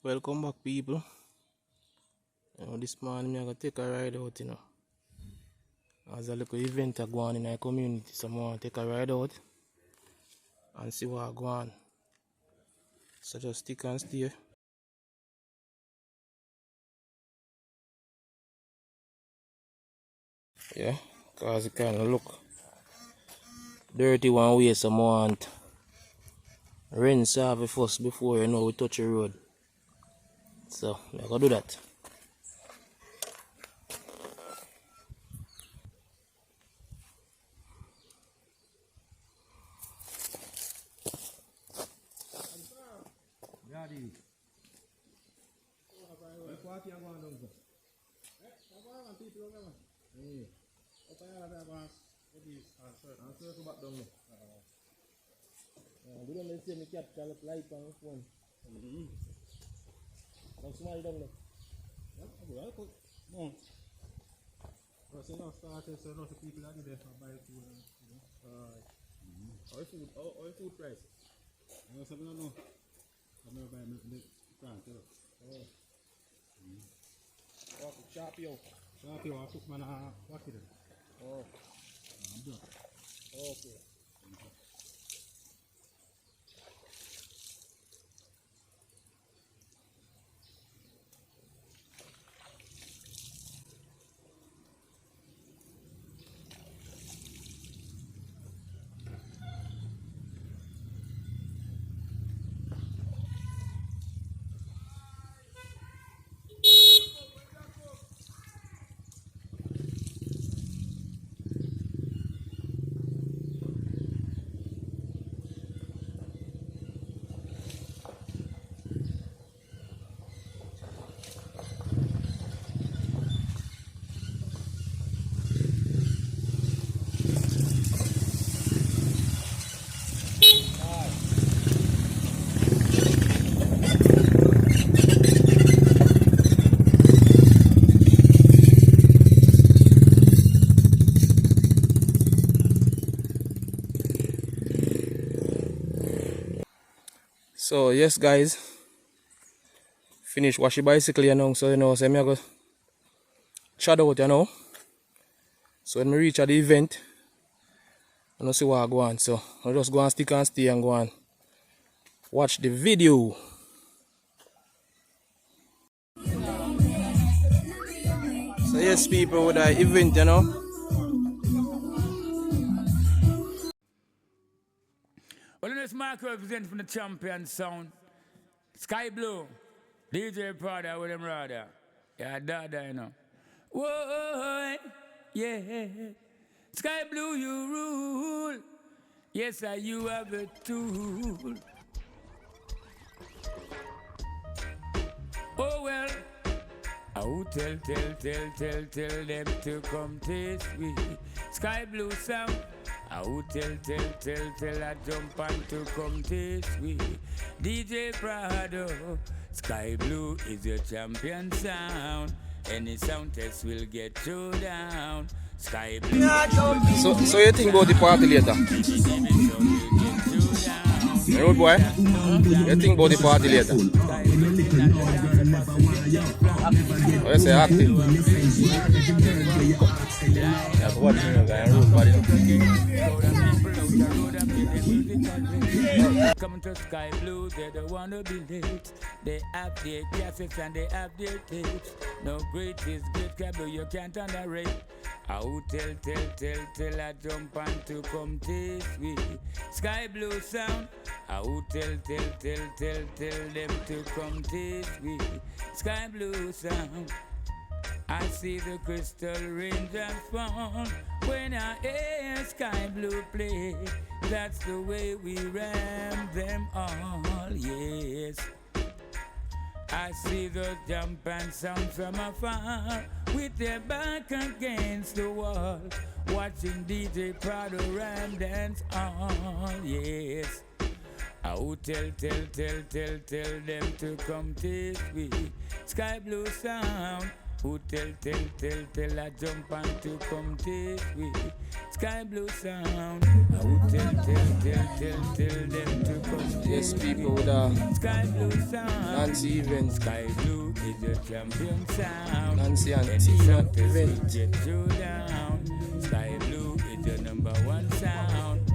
Welcome back, people. This morning I'm gonna take a ride out, As a little event going on in our community, so I'm gonna take a ride out and see what go on. So just stick and stay. Yeah, cause it kinda look dirty one way, so I want rinse off it first before we touch the road. So I'm gonna do that. We don't see me capture look light on the phone. Now smile down there. No. But so now started, so now the people are there for buy food. All food price. No, so I don't know. I'm not buying the plant. Oh. Sharp yo. Sharp yo, I cook man what it is. Oh. I'm done. Okay. So yes guys, finish wash the bicycle so so I go chat out So when we reach at the event, I don't see what I go on. So I just go and stick and stay and go and watch the video. So yes people, with the event, Well, this Mark represents from the champion sound. Sky Blue. DJ Prada with them rather. Yeah, Dada. Whoa, yeah. Sky Blue, you rule. Yes, sir, you have a tool. Oh, well. I will tell them to come taste me. Sky Blue sound. I will tell, I jump on to come taste me. DJ Prado, Sky Blue is your champion sound. Any sound test will get you down. Sky Blue. So you think about the party later? Road boy, you think about the party later? Oh, you say active? Yeah, watch me, guy, road body. Coming to Sky Blue, they don't wanna be late. They have their cassettes and they have their tapes. No great is great, Sky Blue, you can't underrate. I will tell, I jump on to come taste me. Sky Blue sound. I will tell them to come taste me. Sky Blue sound. I see the crystal rains and fall when I hear Sky Blue play. That's the way we ram them all, yes. I see the jump and sound from afar with their back against the wall, watching DJ Prado ram dance all, yes. I will tell them to come taste me. Sky Blue sound. Who tell I jump on to come take me. Sky blue sound. Who tell them to come take Yes, people with Sky blue sound. Nancy event. Sky blue is the champion sound. Nancy and Any Tina shot is event. get you down. Sky blue is the number one sound.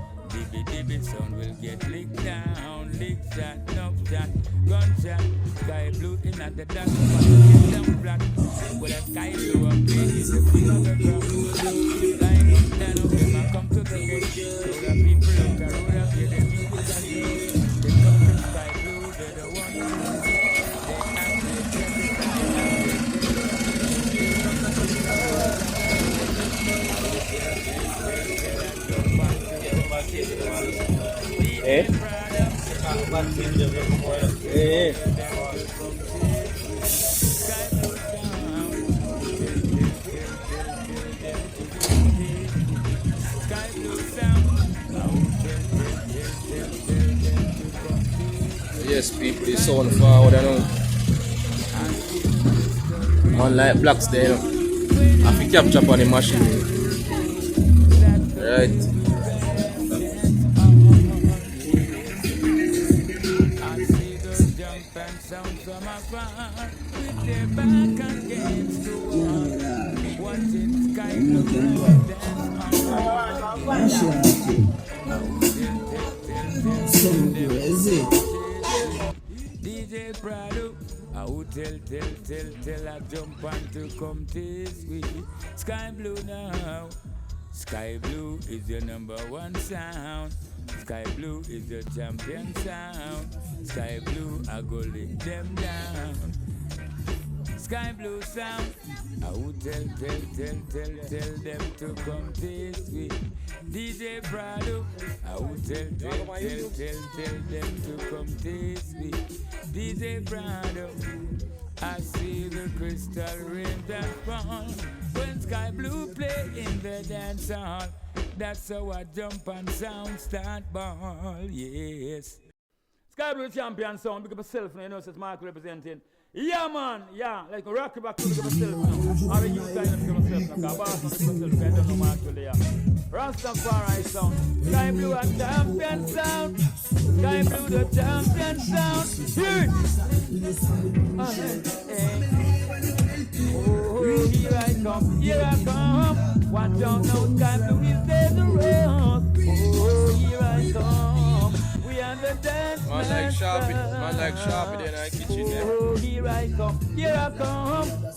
Dibby sound will get licked down. Lick shot, knock shot, gunshot. Sky blue in at the dark, get down flat. Well, a sky blue up there is the king of the crowd. Line up, stand up, them a come to the gate. Roll the people out the road up here, the music and the they come from sky blue, they're the one who they Yes, people, the sound forward, you know. Man like blacks there, you know. I think capture on the machine. Right. DJ Prado, I would tell I jump on to come this week. Sky blue now. Sky blue is your number one sound. Sky blue is your champion sound. Sky blue, I go lick them down. Sky blue sound. I would tell them to come this week. DJ Prado, I would tell them to come this week. DJ Prado, I see the crystal rain that fall when Sky Blue play in the dance hall. That's how I jump and sound start ball, yes. Sky Blue champion sound, big up yourself, you know, says Mark representing. Yeah, man, yeah, like rock back to yourself now. How are you kind of yourself now? Boss yourself, I don't know Mark today. Rastafari sound, Sky Blue a champion sound. Sky Blue the champion sound. Here oh, here I come. Watch out now, Sky Blue is dangerous. Oh, here I come. We are the dance Man like Sharpie there in the kitchen there. Oh, here I come.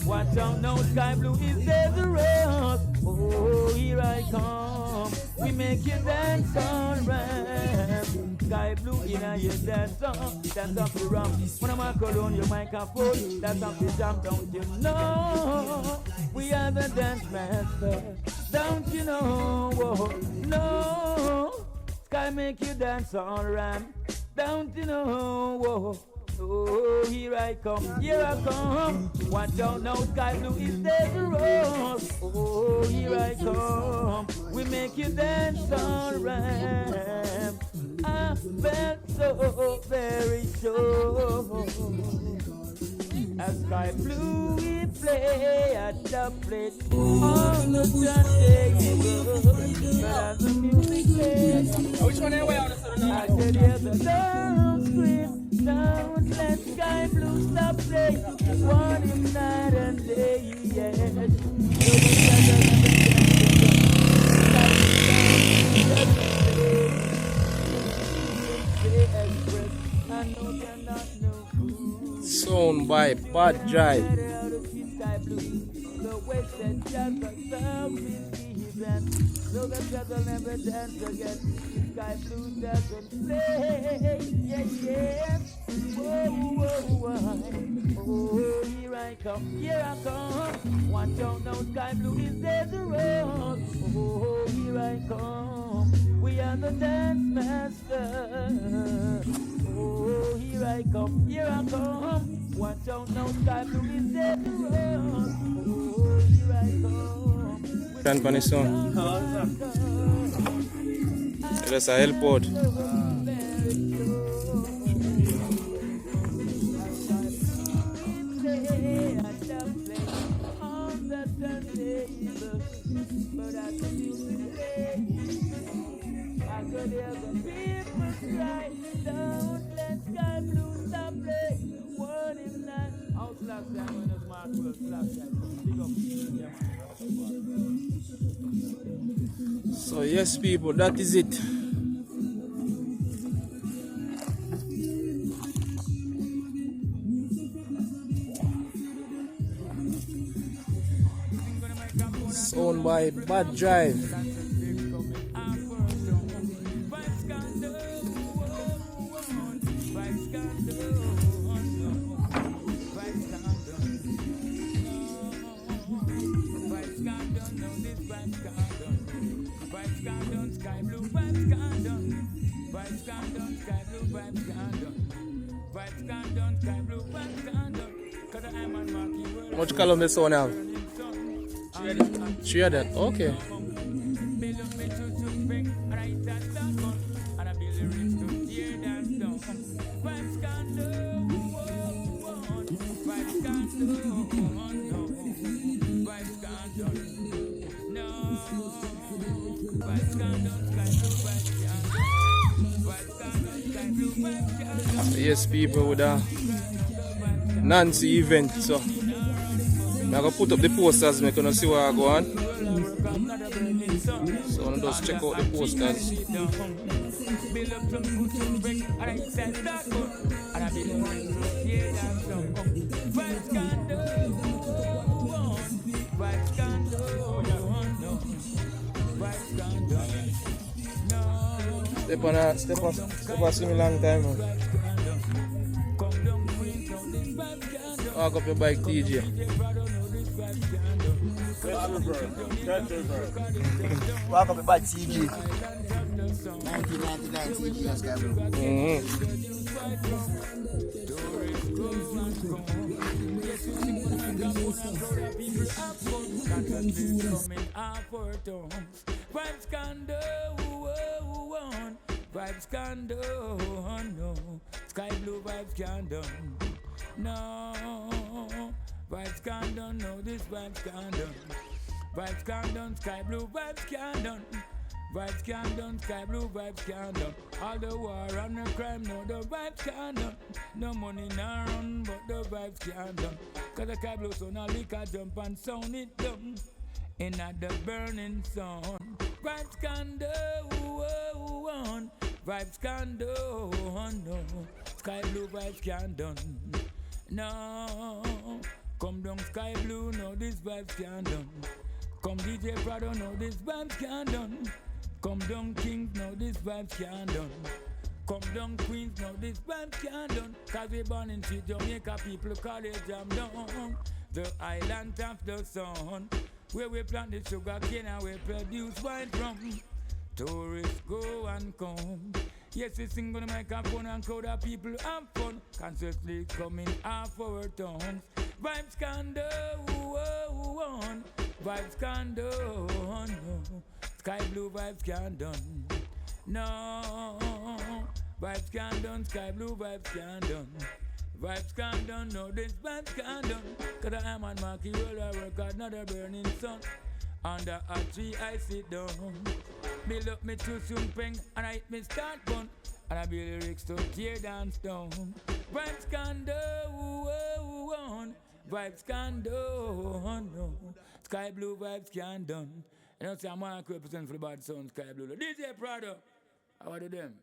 Watch out now, Sky Blue is dangerous. Oh, here I come. We make you dance on ramp. Sky Blue in your dance song. Dance up the ramp. When I'm on your microphone, that's up the jump, don't you know? We are the dance masters. Don't you know? Oh, no. Sky make you dance on ramp. Don't you know? Oh, oh, here I come. Watch out now, Sky Blue is dangerous. Oh, here I come. We make you dance on ramp. I felt so very sure. As Sky Blue we play at the place on the Sunday. But as the music plays, Which one are you on? I can hear the sound scream. Don't let Sky Blue stop playing. Want him night and day, Sound by Bad Drive. So the devil never dance again. Sky Blue doesn't play. Yeah. Oh, here I come. Watch out now, Sky Blue is dangerous. Oh, here I come. We are the dance masters. Oh, here I come. Watch out now, Sky Blue is dangerous. Oh, here I come. Stand for the sun. That's a helport. last time when it's Mark Wills, last time. Big up. Yeah, man. So yes, people, that is it. Owned by Bad Drive. Much column this one have? Share that. Okay. Yes, people, with a Nancy event, so I'm going to put up the posters, I'm going to see what I go on. So I'm just check out the posters. Step on see me long time. Walk up your bike, TJ. Walk up your bike, TJ. 1999 TJ, that's guy, bro. Vibes can do, no. Sky blue vibes can done. No, vibes can done, no, this vibes can done. Vibes can done, sky blue vibes can done. Vibes can done, sky blue vibes can done. All the war and the crime, no, the vibes can done. No money not run, but the vibes can done. Cause the sky blue so now liquor jump and sound it down. In the burning sun, vibes can do, one. Vibes can do, no. Sky blue vibes can done. No, come down sky blue, no, this vibes can done. Come DJ Prado, no, this vibes can done. Come down Kings, no, this vibes can done. Come down Queens, no, this vibes can done. Cause we born in Sweet Jamaica, people call it jam down. The island of the sun, where we plant the sugar cane and we produce wine from. Tourists go and come. Yes, we sing on the microphone and crowd of people have fun. Constantly coming off our tongues. Vibes can do, one. Vibes can do, no. Sky blue vibes can done. No, vibes can done. Sky blue vibes can done. Vibes can done, no, this vibes can done. Cause I am on Marky Roll, I work out another burning sun. Under a tree I sit down. Build up me too soon peng and I hit me start gun. And I build lyrics to tear down stone. Vibes can do, one. Vibes can do, no. Sky blue vibes can done. You know, say I'm going to represent for the bad sound, Sky Blue. DJ Prado, how are them?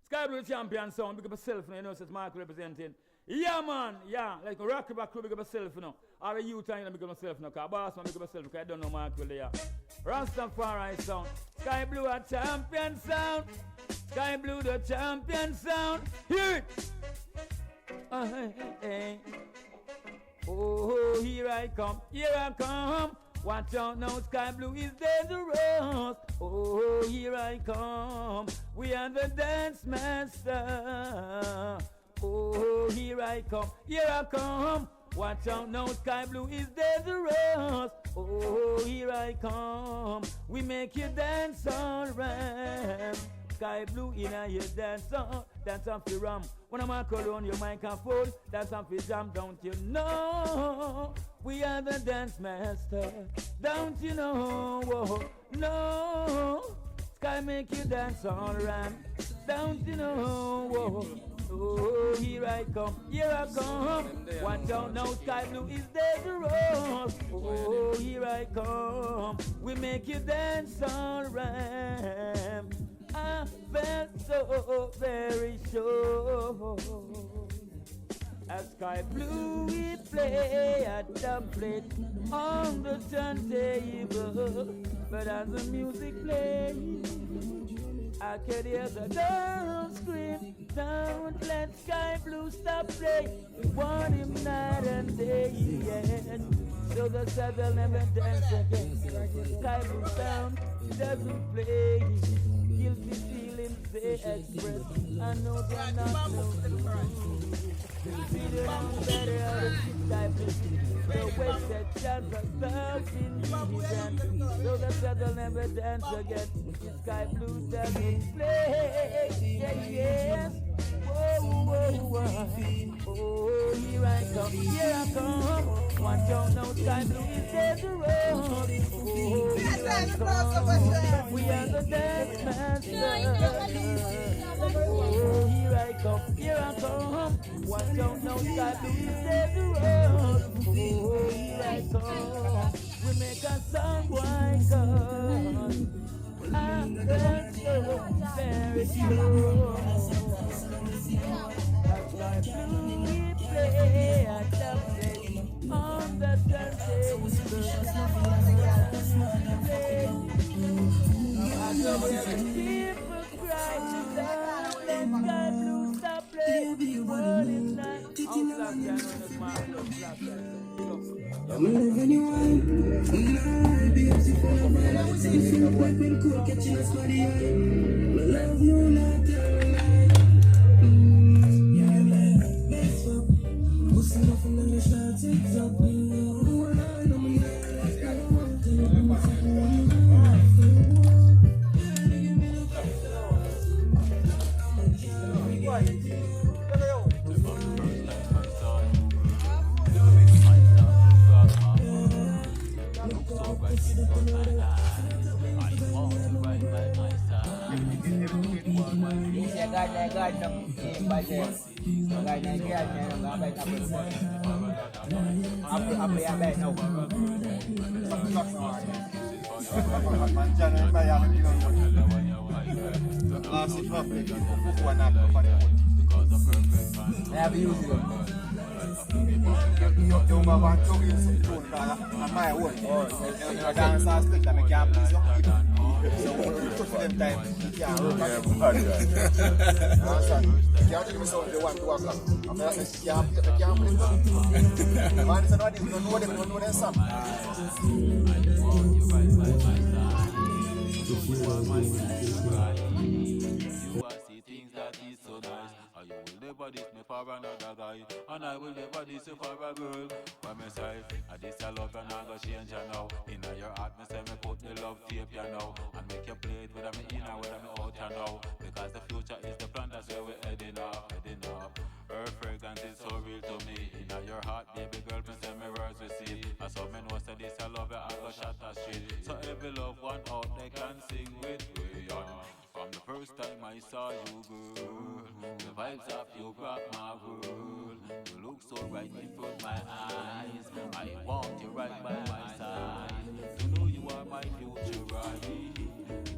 Sky Blue champion sound, big up yourself, you know, says Mark representing. Yeah, man, yeah, like rock back crew, big up yourself, you know. All the youth time, big up yourself, you know, because boss man, big up yourself, because I don't know Mark really, yeah. Rastafari sound, Sky Blue a champion sound. Sky Blue the champion sound. Hear it! Hey, hey. Oh, here I come, here I come. Watch out now, Sky Blue is dangerous. Oh, here I come. We are the dance master. Oh, here I come, here I come. Watch out now, Sky Blue is dangerous. Oh, here I come. We make you dance alright. Sky Blue in a your dance on for ram. When I'm a call on your microphone, dance on for jam, don't you know? We are the dance master, don't you know? Whoa. No, Sky Sky make you dance all right. Don't you know? Whoa. Oh, here I come, here I come. Watch out now, Sky Blue is dangerous. Oh, here I come. We make you dance all right. I felt so very sure. As Sky Blue we play at the plate on the turntable, but as the music plays, I can hear the girl scream, don't let Sky Blue stop playing. We want him night and day, yeah. So the saddle never dance again. Sky Blue sound doesn't play. Guilty feelings they express. I know they're not no. See them better out of Sky Blue. The wasted chance of starting the dance. So the saddle never dance again. Sky Blue doesn't play. Yeah, yes. Whoa, whoa, whoa. Oh, here I come, here I come. Watch out now, Sky Blue is dangerous. Oh, here I come. We are the dance masters. Oh, here I come, here I come. Watch out now, Sky Blue is dangerous. Oh, here I come. We make a song, why come? I felt so very slow. That's why we play at the place on the turntable. I know where the people cry to die. Let Sky Blue stop playing. What is night? Outlaw piano in the smart I'm loving you one. I'm beautiful. I'm beautiful. But we're cool. Catching us for the eye. I love you like a light. Yeah, man. Best up. What's enough and then they start to talk. I know me like I want to. Diss me for another guy, and I will never diss you for a girl. By my side, I diss your love and I go change you now. Inna your heart, me say me put the love tape you now, and make you play it whether me in or whether me out you now. Because the future is the plan, that's where we're heading up, heading up. Her fragrance is so real to me. Inna your heart, baby girl, me say me words receive. And so me know say this I love you, I go shot a street. So every love one out, they can sing with me on. From the first time I saw you, girl, the vibes of you rock my world. You look so right in front of my eyes. I want you right by my side. To know you are my future, right?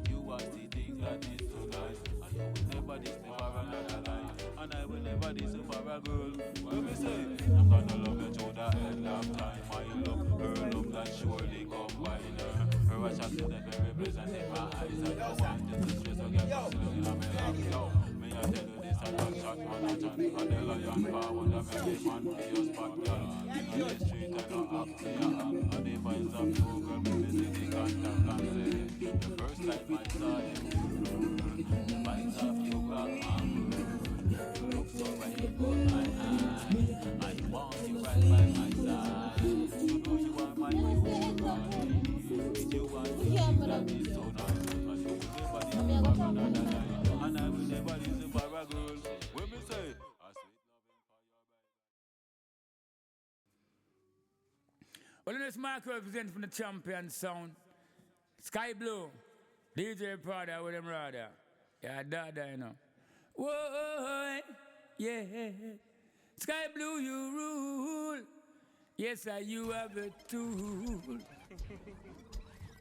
You are the thing that is so nice. And you will never diss me for another life. And I will never diss you for a girl. What we say? I'm gonna love you to the end of time. My love, her love that surely combine her. Her a shot that very pleasant in my eyes. I don't want you to stress or get lost in a melody. Yo, me I tell you this, I don't shot one a chat. And the lion forward, I make it man for your spot, girl. In the street, I don't have to act. And the vibes of you, girl, me visit the contact and say, the first time I saw you, the vibes of you rock my world. You look so right in front of my eyes. I want you right by my side. You know you are my future, right? You are the thing that is so nice. And you will never diss for another night. And I will never diss for a girl. When me say, a sweet loving for your Well, this Mark represents from the champion sound. Sky Blue. DJ Prada with him rather. Yeah, Dada, you know. Whoa, yeah. Sky Blue, you rule. Yes, sir, you have a tool.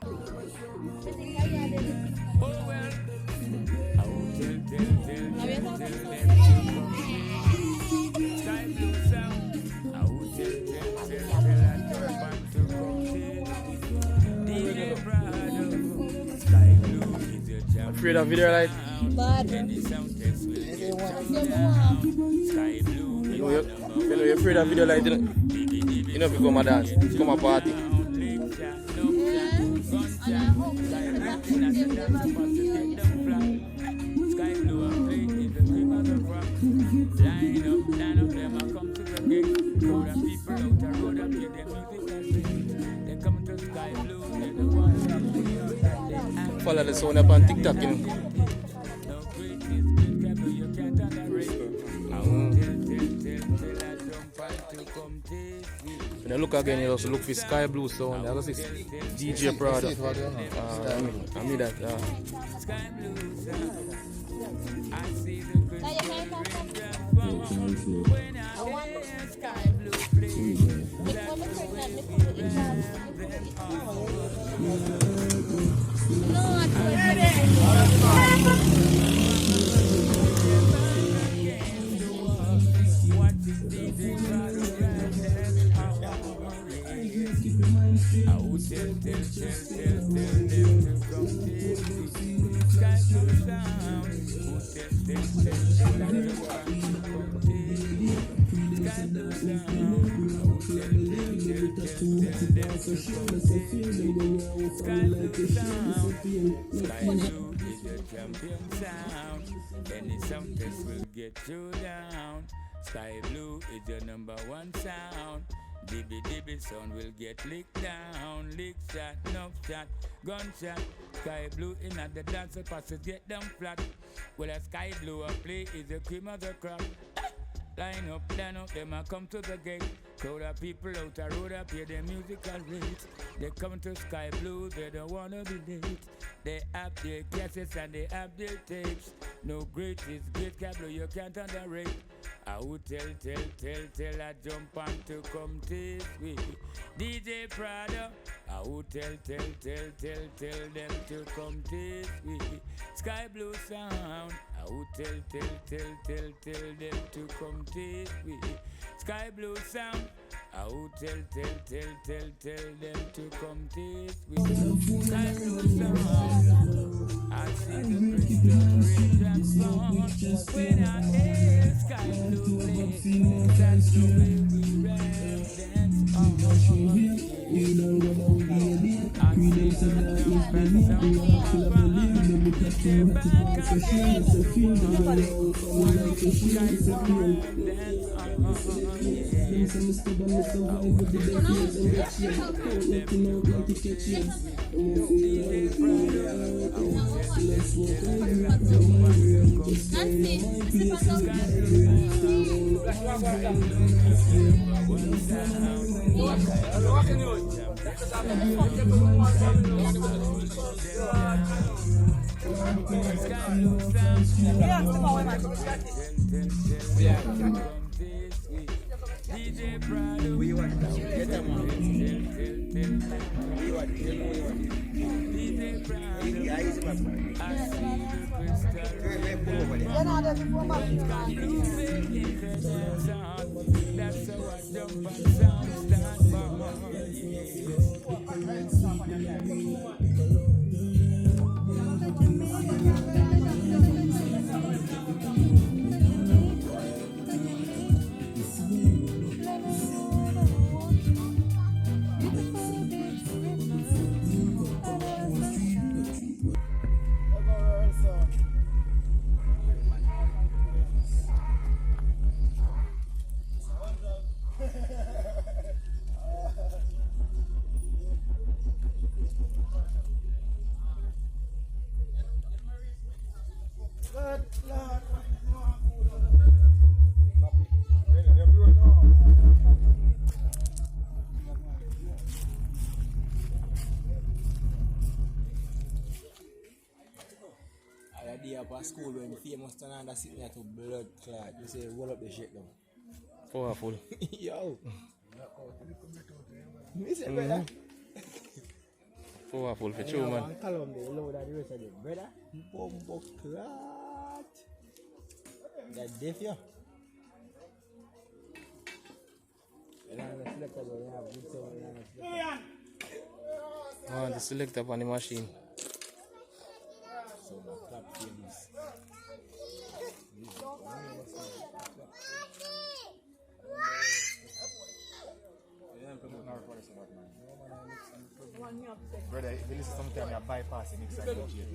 Oh, well. I will tell them. Sky Blue sound. I will tell and turn back to come DJ Prada. Sky Blue is your champion. Afraid of video light? Bad. Any sound test will get you down. Sky Blue. You know you're afraid of video light, you know? You know if you come a dance, come a party. Sky Blue and play is the cream of the crop. Line up, them a come to the gate. Crowd of people out the road and hear their music and sing. They come to Sky Blue, they're the ones that they Follow the sound up on TikTok, you know. no great is good, Cablo, you can't underrate. I will tell, I jump out to come taste me. When you look again, you also look for Sky Blue sound. That was this DJ Prada. I mean that. Sky Blue sound. I see the crystal when I hear Sky Blue play. That's the way we rap them watching DJ Prada rap them I would tell them to come take me. Sky Blue sound. Would tell them to come take me. Sky Blue sound. I would tell them to come take me. Sky Blue sound. Sky Blue is your champion sound. Any sound test will get you down. Sky Blue is your number one sound. Dibby sound will get licked down. Lick shot, enough shot, gunshot. Sky Blue in at the dancer passes get them flat. Well, a Sky Blue a play is the cream of the crop. Line up, them a come to the gate. Crowd of people out the road up here, their musical rates. They come to Sky Blue, they don't wanna be late. They have their cassettes and they have their tapes. No great is great, Cablo, you can't underrate. I would tell, I jump on to come taste me. DJ Prada, I would tell them to come taste me. Sky Blue sound, I would tell them to come taste me. Sky Blue sound, I would tell them to come taste me. Sky Blue sound, I see the crystal raindrops fall when I hear Sky Blue play. That's the way we rap dance on. I see the that's how I jump and sound stand by. day up at school when the famous Tananda sitting there to blood clot. You say, roll up the shit down. Powerful. Yo. Me say, brother. Powerful for true, man. One column there, load that the rest of them. Brother, bumbo clot. That deaf, yo. Oh, the selector on the machine. So the clap famous. Brother, if you listen sometimes, you bypass the next side of the jail.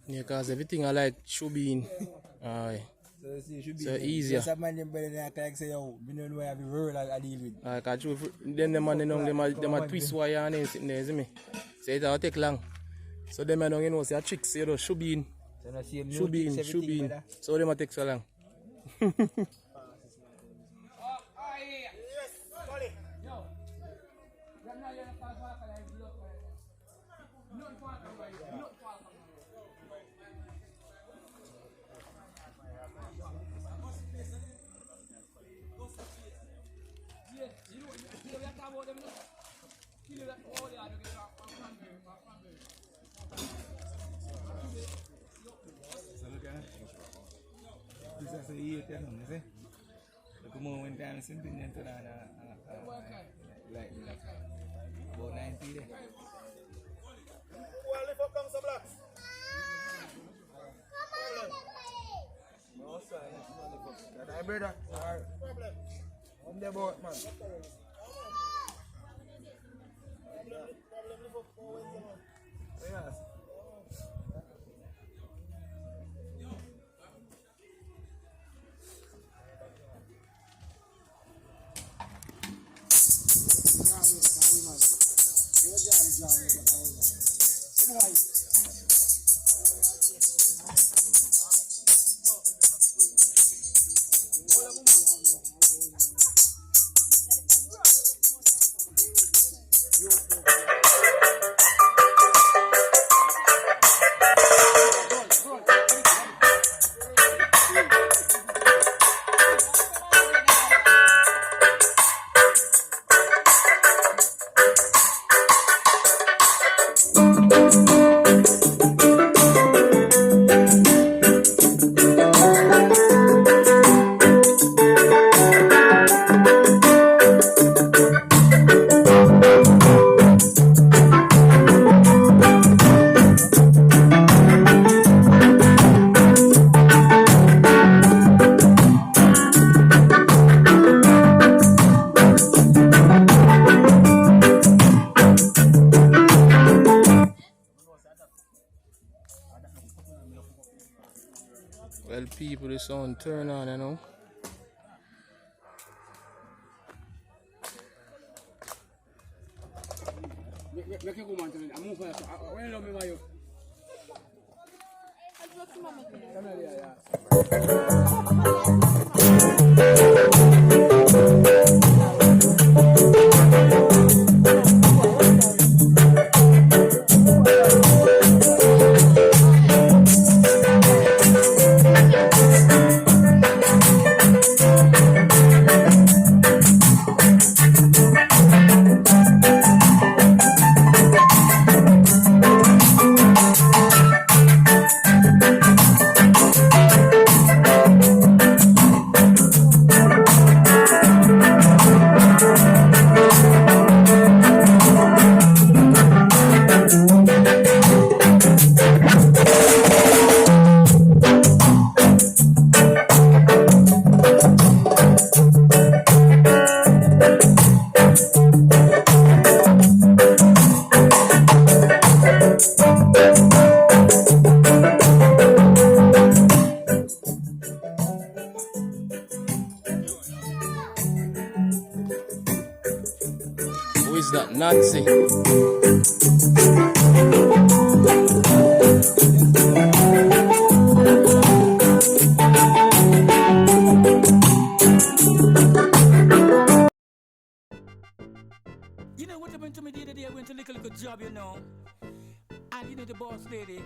Yeah, because everything I like should be in. Aye. So easier. Some man them better than I say, yo, we don't know where the world I deal with. Because then the man, them a twist wire and sitting there, see me? So it'll take long. So them man, you know, say a tricks, you know, should be in. Should be in. So them a take so long. Bisa sa iya kan sih. Aku mau mentan sentin yang tu ada like about 90 deh. Wali for come sebelah. No, sir. That's brother. Problem. On the boat, man. Yes. Well, people, the sound turn on, you know. Nazi. You know what happened to me the other day? I went to a little job, you know. And you know the boss lady?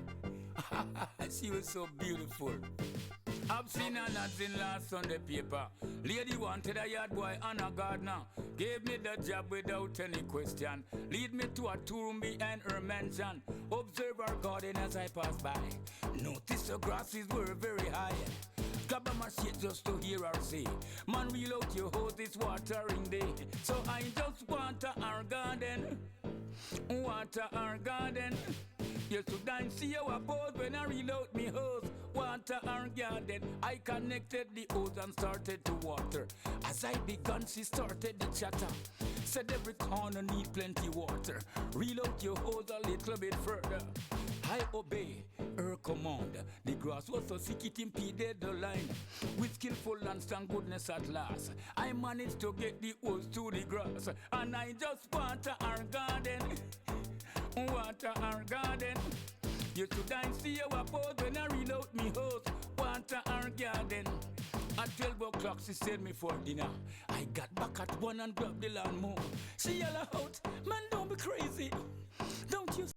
She was so beautiful. I've seen her nuts in last Sunday paper. Lady wanted a yard boy and a gardener. Gave me the job without any question. Lead me to a two-room behind her mansion. Observe her garden as I pass by. Notice the grasses were very high. Grab a machine just to hear her say, man, wheel out your hose, it's watering day. So I just water our garden. Water our garden. You should see our pose when I reload me hose. Water our garden. I connected the hose and started to water. As I began, she started the chatter. Said every corner need plenty water. Reload your hose a little bit further. I obey her command. The grass was so sick it impeded the line. With skillful and strong goodness at last, I managed to get the hose to the grass. And I just water our garden. Water our garden. You should I see our pose when I reload me hose. Water our garden. At 12 o'clock she sent me for dinner. I got back at 1 and grabbed the lawnmower. She yelled out, man, don't be crazy.